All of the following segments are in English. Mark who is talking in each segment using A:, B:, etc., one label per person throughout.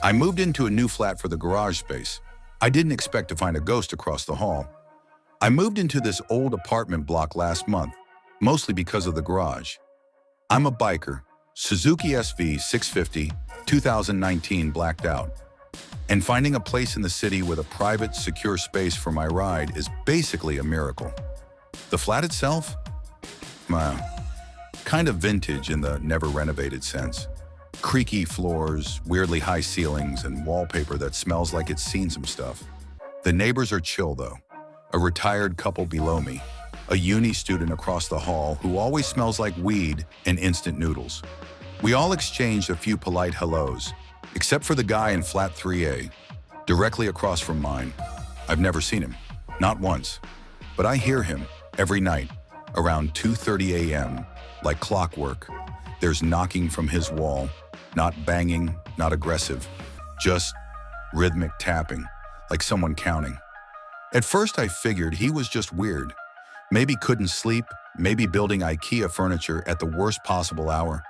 A: I moved into a new flat for the garage space. I didn't expect to find a ghost across the hall. I moved into this old apartment block last month, mostly because of the garage. I'm a biker, Suzuki SV 650, 2019 blacked out. And finding a place in the city with a private, secure space for my ride is basically a miracle. The flat itself? Kind of vintage in the never renovated sense. Creaky floors, weirdly high ceilings, and wallpaper that smells like it's seen some stuff. The neighbors are chill though. A retired couple below me, a uni student across the hall who always smells like weed and instant noodles. We all exchanged a few polite hellos, except for the guy in flat 3A, directly across from mine. I've never seen him, not once, but I hear him every night around 2:30 a.m. like clockwork. There's knocking from his wall, not banging, not aggressive, just rhythmic tapping, like someone counting. At first I figured he was just weird. Maybe couldn't sleep, maybe building IKEA furniture at the worst possible hour.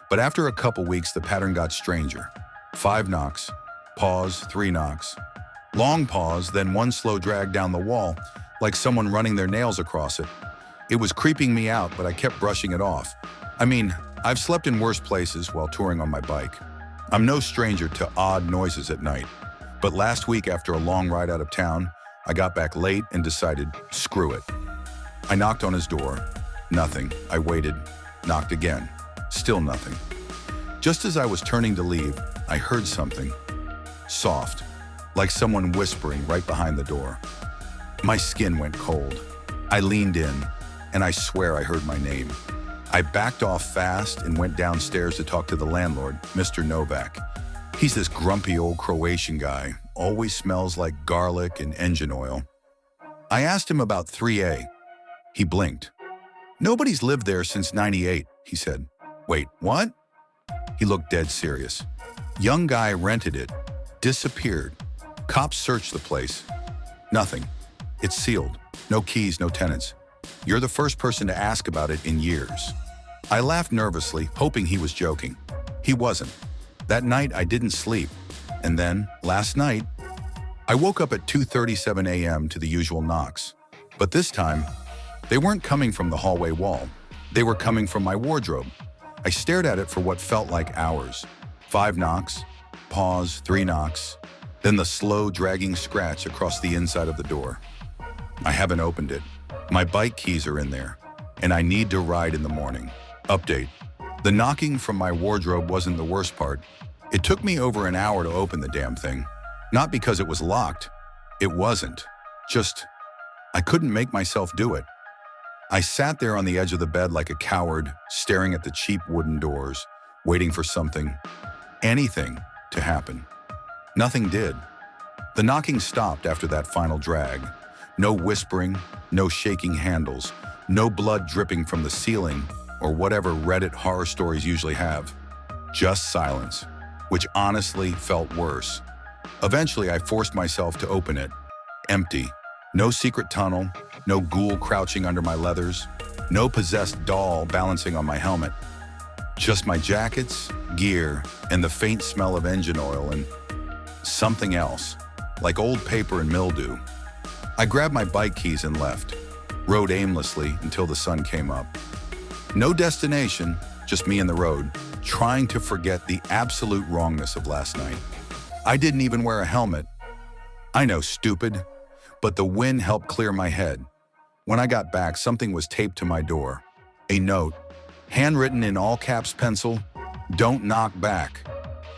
A: But after a couple weeks, the pattern got stranger. 5 knocks, pause, 3 knocks. Long pause, then one slow drag down the wall, like someone running their nails across it. It was creeping me out, but I kept brushing it off. I mean, I've slept in worse places while touring on my bike. I'm no stranger to odd noises at night. But last week, after a long ride out of town, I got back late and decided, screw it. I knocked on his door. Nothing. I waited. Knocked again. Still nothing. Just as I was turning to leave, I heard something. Soft. Like someone whispering right behind the door. My skin went cold. I leaned in, and I swear I heard my name. I backed off fast and went downstairs to talk to the landlord, Mr. Novak. He's this grumpy old Croatian guy, always smells like garlic and engine oil. I asked him about 3A. He blinked. Nobody's lived there since '98, he said. Wait, what? He looked dead serious. Young guy rented it, disappeared. Cops searched the place. Nothing. It's sealed. No keys, no tenants. You're the first person to ask about it in years. I laughed nervously, hoping he was joking. He wasn't. That night, I didn't sleep. And then, last night, I woke up at 2:37 a.m. to the usual knocks. But this time, they weren't coming from the hallway wall. They were coming from my wardrobe. I stared at it for what felt like hours. 5 knocks, pause, 3 knocks, then the slow, dragging scratch across the inside of the door. I haven't opened it. My bike keys are in there, and I need to ride in the morning. Update. The knocking from my wardrobe wasn't the worst part. It took me over an hour to open the damn thing. Not because it was locked. It wasn't. Just, I couldn't make myself do it. I sat there on the edge of the bed like a coward, staring at the cheap wooden doors, waiting for something, anything, to happen. Nothing did. The knocking stopped after that final drag. No whispering, no shaking handles, no blood dripping from the ceiling, or whatever Reddit horror stories usually have. Just silence, which honestly felt worse. Eventually, I forced myself to open it. Empty. No secret tunnel, no ghoul crouching under my leathers, no possessed doll balancing on my helmet. Just my jackets, gear, and the faint smell of engine oil and something else, like old paper and mildew. I grabbed my bike keys and left, rode aimlessly until the sun came up. No destination, just me and the road, trying to forget the absolute wrongness of last night. I didn't even wear a helmet. I know, stupid, but the wind helped clear my head. When I got back, something was taped to my door. A note, handwritten in all caps pencil, "Don't knock back."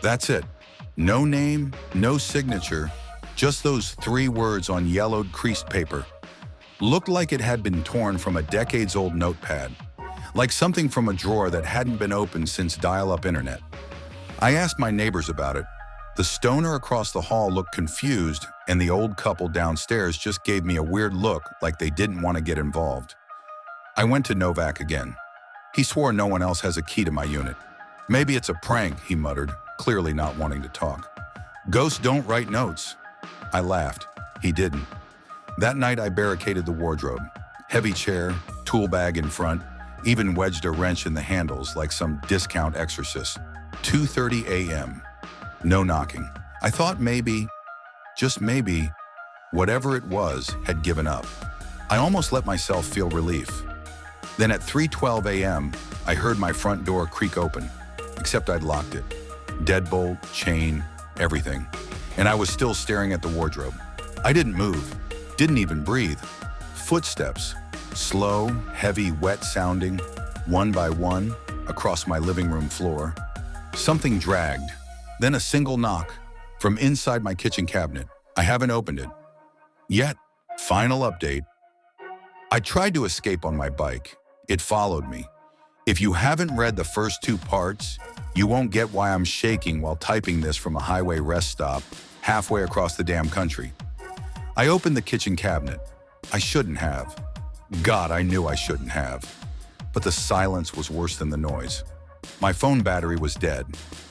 A: That's it. No name, no signature, just those 3 words on yellowed, creased paper. Looked like it had been torn from a decades-old notepad, like something from a drawer that hadn't been opened since dial-up internet. I asked my neighbors about it. The stoner across the hall looked confused, and the old couple downstairs just gave me a weird look like they didn't want to get involved. I went to Novak again. He swore no one else has a key to my unit. Maybe it's a prank, he muttered, clearly not wanting to talk. Ghosts don't write notes. I laughed. He didn't. That night I barricaded the wardrobe. Heavy chair, tool bag in front, even wedged a wrench in the handles like some discount exorcist. 2:30 a.m. No knocking. I thought maybe, just maybe, whatever it was had given up. I almost let myself feel relief. Then at 3:12 a.m., I heard my front door creak open, except I'd locked it. Deadbolt, chain, everything. And I was still staring at the wardrobe. I didn't move, didn't even breathe. Footsteps, slow, heavy, wet sounding, one by one, across my living room floor. Something dragged, then a single knock from inside my kitchen cabinet. I haven't opened it yet. Final update. I tried to escape on my bike. It followed me. If you haven't read the first two parts, you won't get why I'm shaking while typing this from a highway rest stop halfway across the damn country. I opened the kitchen cabinet. I shouldn't have. God, I knew I shouldn't have. But the silence was worse than the noise. My phone battery was dead.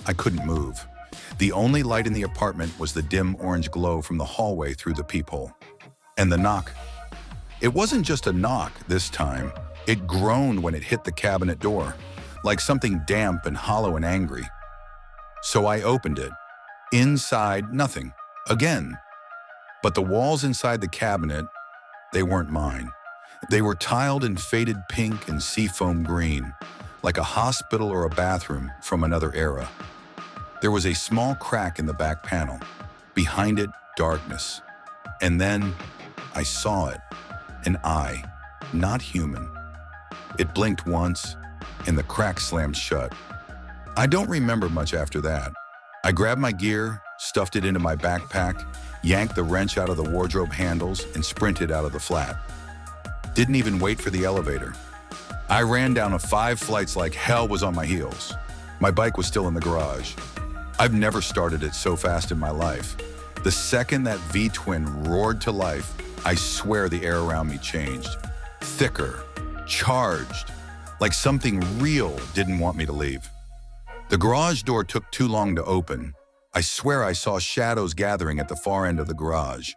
A: I couldn't move. The only light in the apartment was the dim orange glow from the hallway through the peephole. And the knock. It wasn't just a knock this time. It groaned when it hit the cabinet door, like something damp and hollow and angry. So I opened it. Inside, nothing. Again. But the walls inside the cabinet, they weren't mine. They were tiled in faded pink and seafoam green, like a hospital or a bathroom from another era. There was a small crack in the back panel. Behind it, darkness. And then I saw it. An eye, not human. It blinked once, and the crack slammed shut. I don't remember much after that. I grabbed my gear, stuffed it into my backpack, yanked the wrench out of the wardrobe handles, and sprinted out of the flat. Didn't even wait for the elevator. I ran down 5 flights like hell was on my heels. My bike was still in the garage. I've never started it so fast in my life. The second that V-twin roared to life, I swear the air around me changed. Thicker, charged, like something real didn't want me to leave. The garage door took too long to open. I swear I saw shadows gathering at the far end of the garage.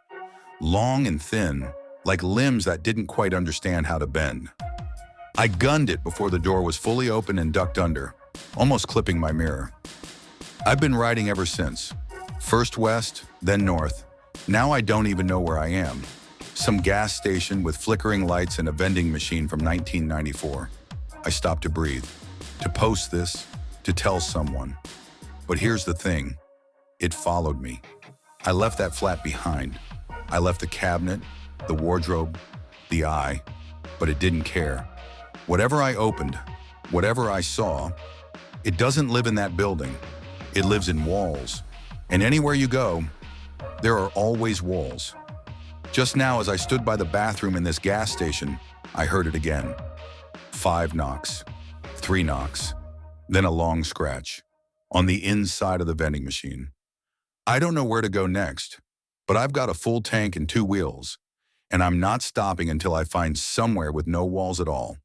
A: Long and thin, like limbs that didn't quite understand how to bend. I gunned it before the door was fully open and ducked under, almost clipping my mirror. I've been riding ever since. First west, then north. Now I don't even know where I am. Some gas station with flickering lights and a vending machine from 1994. I stopped to breathe, to post this, to tell someone. But here's the thing. It followed me. I left that flat behind. I left the cabinet, the wardrobe, the eye, but it didn't care. Whatever I opened, whatever I saw, it doesn't live in that building. It lives in walls. And anywhere you go, there are always walls. Just now, as I stood by the bathroom in this gas station, I heard it again. 5 knocks, 3 knocks, then a long scratch on the inside of the vending machine. I don't know where to go next, but I've got a full tank and 2 wheels, and I'm not stopping until I find somewhere with no walls at all.